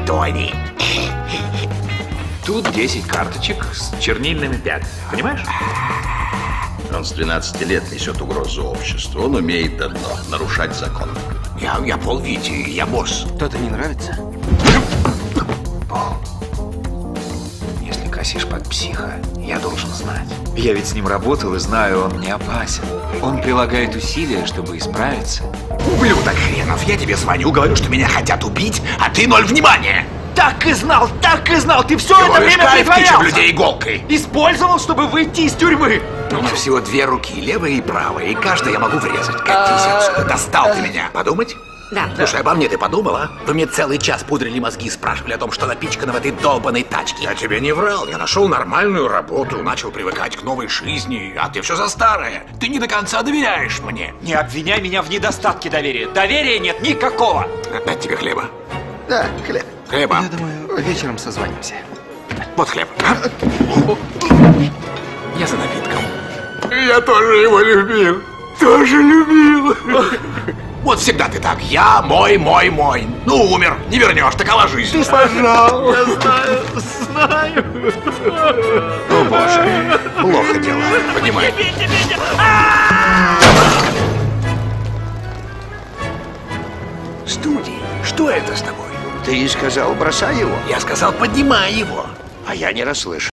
Тони. Тут 10 карточек с чернильными пятнами, понимаешь? Он с 12 лет несет угрозу обществу. Он умеет одно — нарушать закон. Я Пол Вити, я босс. Кто-то не нравится? Пол, если косишь под психа, я должен знать. Я ведь с ним работал и знаю, он не опасен. Он прилагает усилия, чтобы исправиться. Ублюдок хренов, я тебе звоню, говорю, что меня хотят убить, а ты ноль внимания. Так и знал, ты все Ты ловишь кайф, тыча в людей иголкой. Использовал, чтобы выйти из тюрьмы. У меня всего две руки, левая и правая, и каждой я могу врезать. Катись отсюда, достал ты меня. Подумать? Да. Слушай, обо мне ты подумала? Вы мне целый час пудрили мозги и спрашивали о том, что напичкано в этой долбанной тачке. Я тебе не врал, я нашел нормальную работу, начал привыкать к новой жизни, а ты все за старое. Ты не до конца доверяешь мне. Не обвиняй меня в недостатке доверия. Доверия нет никакого. Отдать тебе хлеба. Да, хлеб. Хлеба. Я думаю, вечером созвонимся. Вот хлеб. Я за напитком. Я тоже его любил. Тоже любил. Вот всегда ты так. Я мой. Ну, умер. Не вернешь, такова жизнь. Ты Пожалуй. Я знаю. О, боже. Плохо дело. Понимаю. Студий, что это с тобой? Ты сказал, бросай его. Я сказал, поднимай его. А я не расслышал.